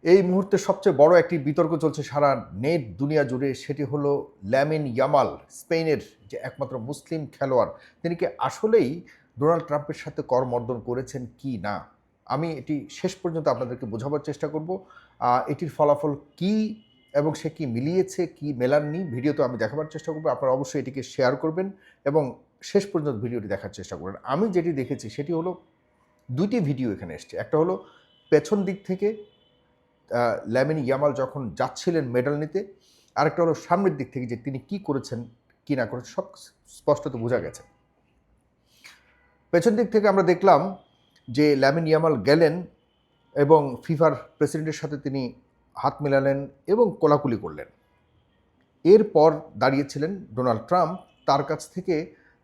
এই মুহূর্তে সবচেয়ে বড় একটি বিতর্ক চলছে সারা নেট দুনিয়া জুড়ে, সেটি হলো লামিন ইয়ামাল, স্পেনের যে একমাত্র মুসলিম খেলোয়াড়, তিনি কি আসলেই ডোনাল্ড ট্রাম্পের সাথে করমর্দন করেছেন কি না। আমি এটি শেষ পর্যন্ত আপনাদেরকে বোঝাবার চেষ্টা করব। এটির ফলাফল কি এবং সে কি মিলিয়েছে কি মেলাননি ভিডিওতে আমি দেখাবার চেষ্টা করবো। আপনারা অবশ্যই এটিকে শেয়ার করবেন এবং শেষ পর্যন্ত ভিডিওটি দেখার চেষ্টা করবেন। আমি যেটি দেখেছি সেটি হলো দুইটি ভিডিও এখানে এসছে। একটা হলো পেছন দিক থেকে লামিন ইয়ামাল যখন যাচ্ছিলেন মেডাল নিতে, আরেকটা হলো সামনের দিক থেকে যে তিনি কি করেছেন কি না করেছেন সব স্পষ্টত বোঝা গেছে। পেছন দিক থেকে আমরা দেখলাম যে লামিন ইয়ামাল গেলেন এবং ফিফার প্রেসিডেন্টের সাথে তিনি হাত মেলালেন এবং কোলাকুলি করলেন। এরপর দাঁড়িয়েছিলেন ডোনাল্ড ট্রাম্প, তার কাছ থেকে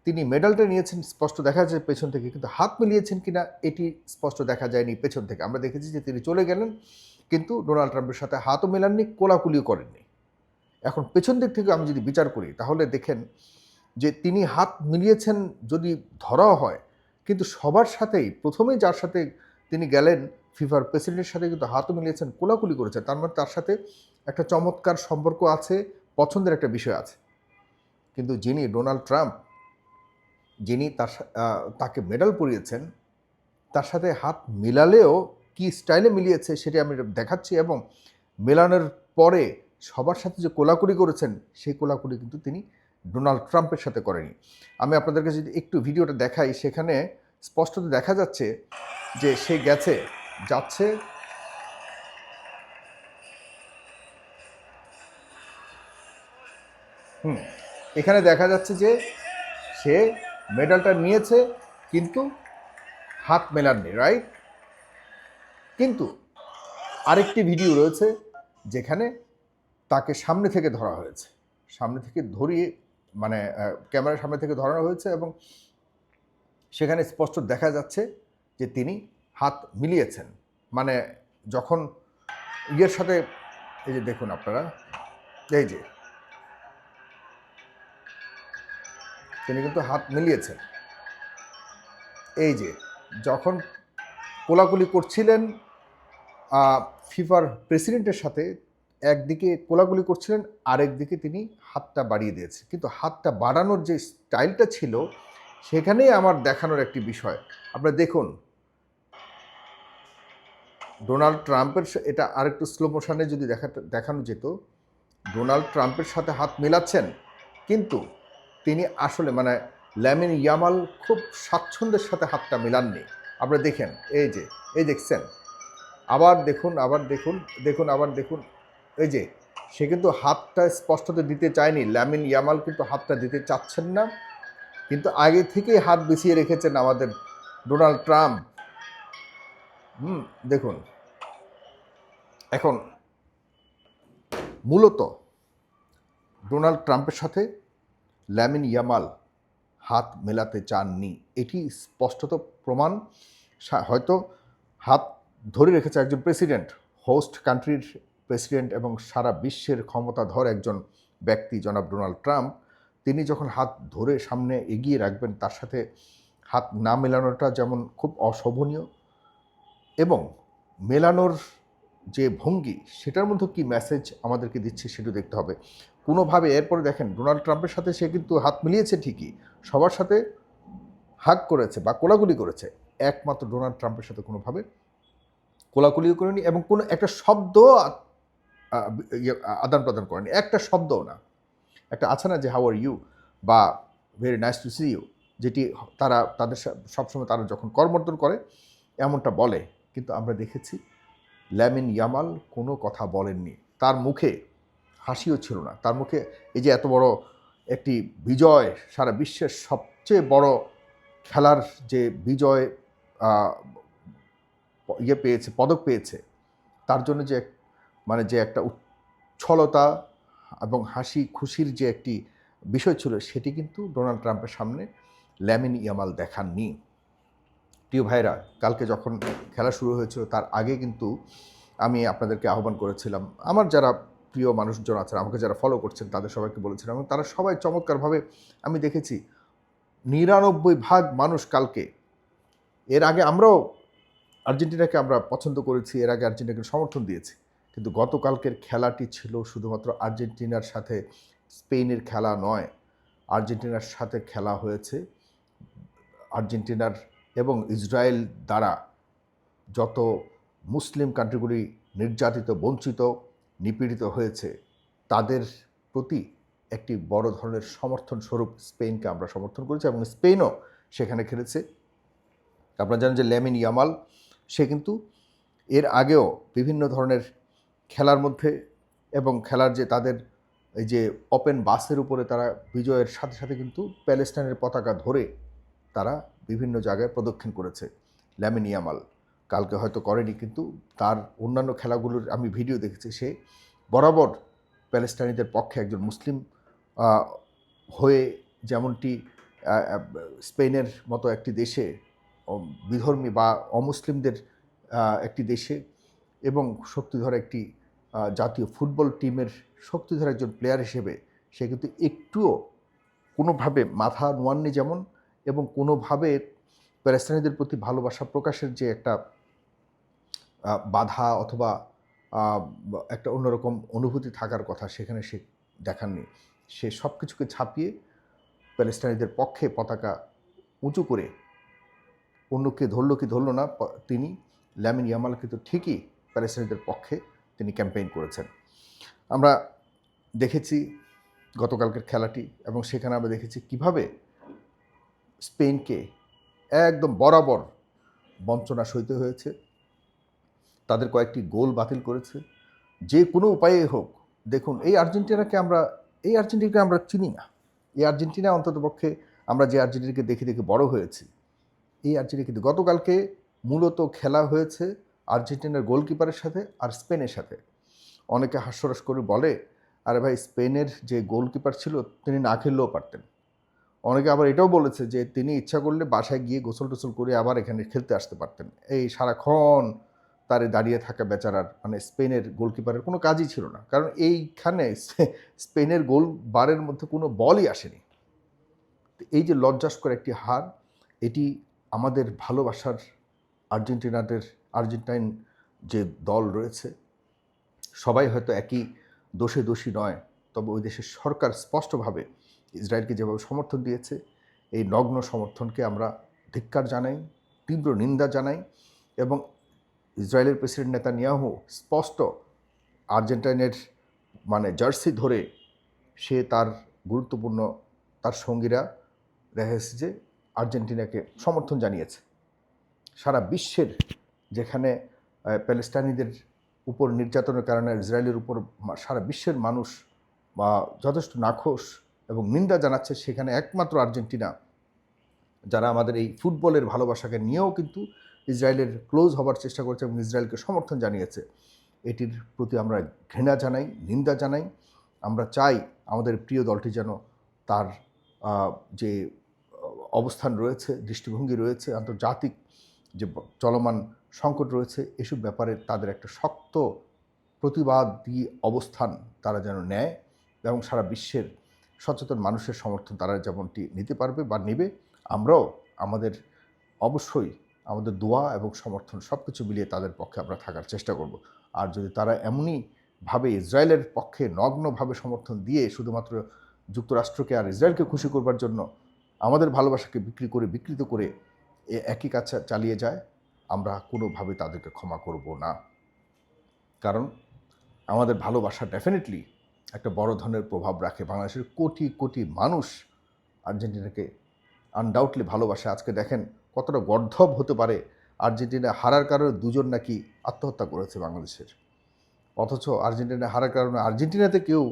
তিনি মেডালটা নিয়েছেন স্পষ্ট দেখা যায় পেছন থেকে, কিন্তু হাত মিলিয়েছেন কিনা এটি স্পষ্ট দেখা যায়নি পেছন থেকে। আমরা দেখেছি যে তিনি চলে গেলেন কিন্তু ডোনাল্ড ট্রাম্পের সাথে হাতও মেলাননি, কোলাকুলিও করেননি। এখন পেছন দিক থেকে আমি যদি বিচার করি তাহলে দেখেন যে তিনি হাত মিলিয়েছেন যদি ধরাও হয়, কিন্তু সবার সাথেই প্রথমেই যার সাথে তিনি গেলেন ফিফার প্রেসিডেন্টের সাথে কিন্তু হাতও মিলিয়েছেন, কোলাকুলি করেছেন, তার মানে তার সাথে একটা চমৎকার সম্পর্ক আছে, পছন্দের একটা বিষয় আছে। কিন্তু যিনি ডোনাল্ড ট্রাম্প, যিনি তাকে মেডাল পরিয়েছেন, তার সাথে হাত মিলালেও কি স্টাইলে মিলিয়েছে সেটি আমি দেখাচ্ছি, এবং মেলানোর পরে সবার সাথে যে কোলাকুলি করেছেন সেই কোলাকুলি কিন্তু তিনি ডোনাল্ড ট্রাম্পের সাথে করেনি। আমি আপনাদেরকে যদি একটু ভিডিওটা দেখাই, সেখানে স্পষ্টত দেখা যাচ্ছে যে সে যাচ্ছে এখানে দেখা যাচ্ছে যে সে মেডালটা নিয়েছে কিন্তু হাত মেলাননি, রাইট। কিন্তু আরেকটি ভিডিও রয়েছে যেখানে তাকে সামনে থেকে ধরা হয়েছে, সামনে থেকে ধরিয়ে মানে ক্যামেরার সামনে থেকে ধরানো হয়েছে এবং সেখানে স্পষ্ট দেখা যাচ্ছে যে তিনি হাত মিলিয়েছেন। মানে যখন ইয়ের সাথে, এই যে দেখুন আপনারা, এই যে তিনি কিন্তু হাত মিলিয়েছেন। এই যে যখন কোলাকুলি করছিলেন ফিফার প্রেসিডেন্টের সাথে, একদিকে কোলাকুলি করছিলেন, আরেকদিকে তিনি হাতটা বাড়িয়ে দিয়েছে, কিন্তু হাতটা বাড়ানোর যে স্টাইলটা ছিল সেখানেই আমার দেখানোর একটি বিষয়। আপনারা দেখুন ডোনাল্ড ট্রাম্পের, এটা আরেকটু স্লো মোশনে যদি দেখানো যেত, ডোনাল্ড ট্রাম্পের সাথে হাত মেলাচ্ছেন কিন্তু তিনি আসলে মানে লামিন ইয়ামাল খুব স্বাচ্ছন্দ্যের সাথে হাতটা মেলাননি। আপনারা দেখেন, এই যে এই দেখছেন, আবার দেখুন, আবার দেখুন, দেখুন, আবার দেখুন, এই যে সে কিন্তু হাতটা স্পষ্টত দিতে চায়নি, লামিন ইয়ামাল কিন্তু হাতটা দিতে চাচ্ছেন না, কিন্তু আগে থেকেই হাত বিছিয়ে রেখেছেন আমাদের ডোনাল্ড ট্রাম্প। দেখুন এখন মূলত ডোনাল্ড ট্রাম্পের সাথে লামিন ইয়ামাল হাত মেলাতে চাননি, এটি স্পষ্টত প্রমাণ। হয়তো হাত ধরে রেখেছে একজন প্রেসিডেন্ট, হোস্ট কান্ট্রির প্রেসিডেন্ট এবং সারা বিশ্বের ক্ষমতাধর একজন ব্যক্তি জনাব ডোনাল্ড ট্রাম্প, তিনি যখন হাত ধরে সামনে এগিয়ে রাখবেন, তার সাথে হাত না মেলানোটা যেমন খুব অশোভনীয়, এবং মেলানোর যে ভঙ্গি সেটার মধ্যে কি মেসেজ আমাদেরকে দিচ্ছে সেটা দেখতে হবে কোনোভাবে। এরপরে দেখেন ডোনাল্ড ট্রাম্পের সাথে সে কিন্তু হাত মিলিয়েছে ঠিকই, সবার সাথে হাগ করেছে বা কোলাকুলি করেছে, একমাত্র ডোনাল্ড ট্রাম্পের সাথে কোনোভাবে কোলাকুলিও করেনি এবং কোনো একটা শব্দ আদান প্রদান করেনি, একটা শব্দও না। একটা আছে না যে হাউ আর ইউ বা very nice to see you, যেটি তাদের সবসময় তারা যখন করমর্দন করে এমনটা বলে, কিন্তু আমরা দেখেছি লামিন ইয়ামাল কোনো কথা বলেননি, তার মুখে হাসিও ছিল না, তার মুখে এই যে এত বড় একটি বিজয়, সারা বিশ্বের সবচেয়ে বড় খেলার যে বিজয় পেয়েছে, পদক পেয়েছে, তার জন্য যে মানে যে একটা উচ্ছলতা এবং হাসি খুশির যে একটি বিষয় ছিল, সেটি কিন্তু ডোনাল্ড ট্রাম্পের সামনে লামিন ইয়ামাল দেখাননি। প্রিয় ভাইরা, কালকে যখন খেলা শুরু হয়েছিল তার আগে কিন্তু আমি আপনাদেরকে আহ্বান করেছিলাম, আমার যারা প্রিয় মানুষজন আছেন, আমাকে যারা ফলো করছেন তাদের সবাইকে বলেছিলাম, এবং তারা সবাই চমৎকারভাবে, আমি দেখেছি ৯৯% মানুষ কালকে, এর আগে আমরাও আর্জেন্টিনাকে আমরা পছন্দ করেছি, এর আগে আর্জেন্টিনাকে সমর্থন দিয়েছি, কিন্তু গতকালকের খেলাটি ছিল শুধুমাত্র আর্জেন্টিনার সাথে স্পেনের খেলা নয়, আর্জেন্টিনার সাথে খেলা হয়েছে আর্জেন্টিনার এবং ইসরায়েল দ্বারা যত মুসলিম কান্ট্রিগুলি নির্যাতিত, বঞ্চিত, নিপীড়িত হয়েছে তাদের প্রতি একটি বড় ধরনের সমর্থন স্বরূপ স্পেনকে আমরা সমর্থন করেছি এবং স্পেনও সেখানে খেলেছে। আপনারা জানেন যে ল্যামিন ইয়ামাল সে কিন্তু এর আগেও বিভিন্ন ধরনের খেলার মধ্যে এবং খেলার যে তাদের এই যে ওপেন বাসের উপরে তারা বিজয়ের সাথে সাথে কিন্তু প্যালেস্টাইনের পতাকা ধরে তারা বিভিন্ন জায়গায় প্রদক্ষিণ করেছে। ল্যামিন ইয়ামাল কালকে হয়তো করেনি, কিন্তু তার অন্যান্য খেলাগুলোর আমি ভিডিও দেখেছি, সে বরাবর প্যালেস্টাইনিদের পক্ষে একজন মুসলিম হয়ে, যেমনটি স্পেনের মতো একটি দেশে বিধর্মী বা অমুসলিমদের একটি দেশে এবং শক্তিধর একটি জাতীয় ফুটবল টিমের শক্তিধর একজন প্লেয়ার হিসেবে সে কিন্তু একটুও কোনোভাবে মাথা নোয়াননি যেমন, এবং কোনোভাবে প্যালেস্টাইনিদের প্রতি ভালোবাসা প্রকাশের যে একটা বাধা অথবা একটা অন্যরকম অনুভূতি থাকার কথা সেখানে সে দেখাননি। সে সব কিছুকে ছাপিয়ে প্যালেস্টাইনিদের পক্ষে পতাকা উঁচু করে, অন্যকে ধরলো কি ধরলো না, তিনি ল্যামিন ইয়ামাল কিন্তু ঠিকই প্যালেস্টাইনিদের পক্ষে তিনি ক্যাম্পেইন করেছেন। আমরা দেখেছি গতকালকের খেলাটি, এবং সেখানে আমরা দেখেছি কিভাবে স্পেনকে একদম বরাবর বঞ্চনা সইতে হয়েছে। তাদের কয়েকটি গোল বাতিল করেছে যে কোনো উপায়ে হোক। দেখুন, এই আর্জেন্টিনাকে আমরা চিনি না। এই আর্জেন্টিনা অন্ততপক্ষে আমরা যে আর্জেন্টিনাকে দেখে দেখে বড় হয়েছি, এই আর্জেন্টিনা কিন্তু গতকালকে মূলত খেলা হয়েছে আর্জেন্টিনার গোলকিপারের সাথে আর স্পেনের সাথে। অনেকে হাস্যরস করে বলে, আরে ভাই, স্পেনের যে গোলকিপার ছিল তিনি না খেললেও পারতেন। অনেকে আবার এটাও বলেছে যে তিনি ইচ্ছা করলে বাসায় গিয়ে গোসল টোসল করে আবার এখানে খেলতে আসতে পারতেন। এই সারাক্ষণ তারে দাঁড়িয়ে থাকা বেচারার, মানে স্পেনের গোলকিপারের কোনো কাজই ছিল না, কারণ এইখানে স্পেনের গোল বারের মধ্যে কোনো বলই আসেনি। এই যে লজ্জাস্কর একটি হার, এটি আমাদের ভালোবাসার আর্জেন্টাইন যে দল রয়েছে সবাই হয়তো একই দোষী নয়, তবে ওই দেশের সরকার স্পষ্টভাবে ইসরায়েলকে যেভাবে সমর্থন দিয়েছে, এই নগ্ন সমর্থনকে আমরা ধিক্কার জানাই, তীব্র নিন্দা জানাই। এবং ইসরায়েলের প্রেসিডেন্ট নেতানিয়াহু স্পষ্ট আর্জেন্টাইনের জার্সি ধরে সে তার গুরুত্বপূর্ণ তার সঙ্গীরা দেখা যাচ্ছে যে আর্জেন্টিনাকে সমর্থন জানিয়েছে। সারা বিশ্বের যেখানে প্যালেস্টাইনিদের উপর নির্যাতনের কারণে ইসরায়েলের উপর সারা বিশ্বের মানুষ যথেষ্ট নাখোশ এবং নিন্দা জানাচ্ছে, সেখানে একমাত্র আর্জেন্টিনা যারা আমাদের এই ফুটবলের ভালোবাসাকে নিয়েও কিন্তু ইসরায়েলের ক্লোজ হবার চেষ্টা করছে এবং ইসরায়েলকে সমর্থন জানিয়েছে। এটির প্রতি আমরা ঘৃণা জানাই, নিন্দা জানাই। আমরা চাই আমাদের প্রিয় দলটি যেন তার যে অবস্থান রয়েছে, দৃষ্টিভঙ্গি রয়েছে, আন্তর্জাতিক যে চলমান সংকট রয়েছে, এসব ব্যাপারে তাদের একটা শক্ত প্রতিবাদী অবস্থান তারা যেন নেয় এবং সারা বিশ্বের সচেতন মানুষের সমর্থন তারা যেমনটি নিতে পারবে বা নেবে, আমরাও অবশ্যই আমাদের দোয়া এবং সমর্থন সব কিছু মিলিয়ে তাদের পক্ষে আমরা থাকার চেষ্টা করব। আর যদি তারা এমনইভাবে ইসরায়েলের পক্ষে নগ্নভাবে সমর্থন দিয়ে শুধুমাত্র যুক্তরাষ্ট্রকে আর ইসরায়েলকে খুশি করবার জন্য আমাদের ভালোবাসাকে বিকৃত করে একই কাজ চালিয়ে যায়, আমরা কোনোভাবে তাদেরকে ক্ষমা করব না। কারণ আমাদের ভালোবাসা ডেফিনেটলি একটা বড় ধরনের প্রভাব রাখে। বাংলাদেশের কোটি কোটি মানুষ আর্জেন্টিনাকে আনডাউটলি ভালোবাসে। আজকে দেখেন কতটা গর্ধব হতে পারে, আর্জেন্টিনা হারার কারণে দুজন নাকি আত্মহত্যা করেছে বাংলাদেশের। অথচ আর্জেন্টিনা হারার কারণে আর্জেন্টিনাতে কেউ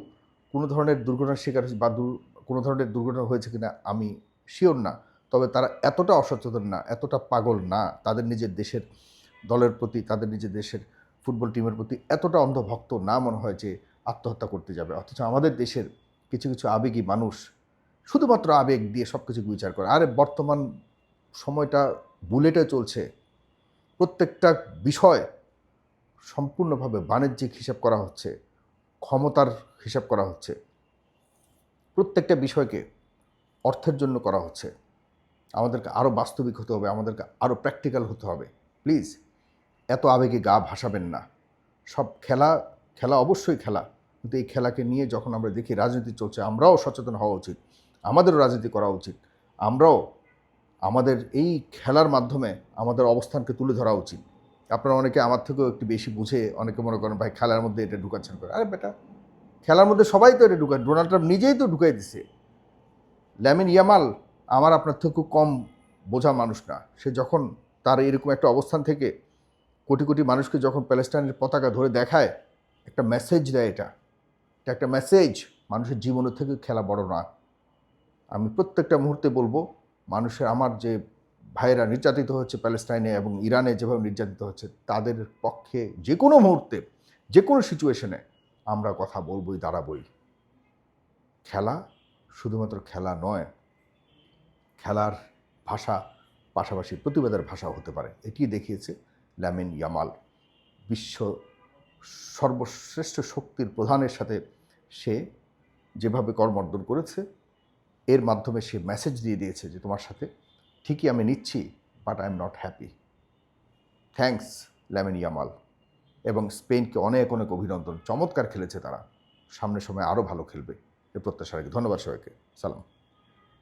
কোনো ধরনের দুর্ঘটনার শিকার বা কোনো ধরনের দুর্ঘটনা হয়েছে কিনা আমি শিওর না, তবে তারা এতটা অসচেতন না, এতটা পাগল না, তাদের নিজের দেশের দলের প্রতি, তাদের নিজের দেশের ফুটবল টিমের প্রতি এতটা অন্ধভক্ত না মনে হয় যে আত্মহত্যা করতে যাবে। অথচ আমাদের দেশের কিছু কিছু আবেগী মানুষ শুধুমাত্র আবেগ দিয়ে সব কিছু বিচার করে। আরে বর্তমান সময়টা বুলেটে চলছে, প্রত্যেকটা বিষয় সম্পূর্ণভাবে বাণিজ্যিক হিসাব করা হচ্ছে, ক্ষমতার হিসাব করা হচ্ছে, প্রত্যেকটা বিষয়কে অর্থের জন্য করা হচ্ছে। আমাদেরকে আরও বাস্তবিক হতে হবে, আমাদেরকে আরও প্র্যাকটিক্যাল হতে হবে। প্লিজ এত আবেগে গা ভাসাবেন না। সব খেলা খেলা অবশ্যই খেলা, কিন্তু এই খেলাকে নিয়ে যখন আমরা দেখি রাজনীতি চলছে, আমরাও সচেতন হওয়া উচিত, আমাদেরও রাজনীতি করা উচিত, আমরাও আমাদের এই খেলার মাধ্যমে আমাদের অবস্থানকে তুলে ধরা উচিত। আপনারা অনেকে আমার থেকেও একটু বেশি বুঝে অনেকে মনে করেন ভাই খেলার মধ্যে এটা ঢুকাচ্ছেন করে। আরে বেটা, খেলার মধ্যে সবাই তো এটা ঢুকায়, ডোনাল্ড ট্রাম্প নিজেই তো ঢুকাই দিছে। ল্যামিন ইয়ামাল আমার আপনার থেকেও কম বোঝা মানুষ না। সে যখন তার এরকম একটা অবস্থান থেকে কোটি কোটি মানুষকে যখন প্যালেস্টাইনের পতাকা ধরে দেখায়, একটা মেসেজ দেয়, এটা একটা মেসেজ, মানুষের জীবনের থেকে খেলা বড় না। আমি প্রত্যেকটা মুহূর্তে বলবো, মানুষের আমার যে ভাইয়েরা নির্যাতিত হচ্ছে প্যালেস্টাইনে এবং ইরানে যেভাবে নির্যাতিত হচ্ছে, তাদের পক্ষে যে কোনো মুহূর্তে যে কোনো সিচুয়েশনে আমরা কথা বলবই, দাঁড়াবই। খেলা শুধুমাত্র খেলা নয়, খেলার ভাষা পাশাপাশি প্রতিবাদের ভাষাও হতে পারে। এটি দেখিয়েছে ল্যামিন ইয়ামাল। বিশ্ব সর্বশ্রেষ্ঠ শক্তির প্রধানের সাথে সে যেভাবে করমর্দন করেছে, এর মাধ্যমে সে মেসেজ দিয়ে দিয়েছে যে তোমার সাথে ঠিকই আমি নিচ্ছি, but I am not happy. Thanks Lamine Yamal. এবং স্পেনকে অনেক অনেক অভিনন্দন, চমৎকার খেলেছে তারা, সামনের সময় আরও ভালো খেলবে এ প্রত্যাশা রাখি। ধন্যবাদ সবাইকে, সালাম।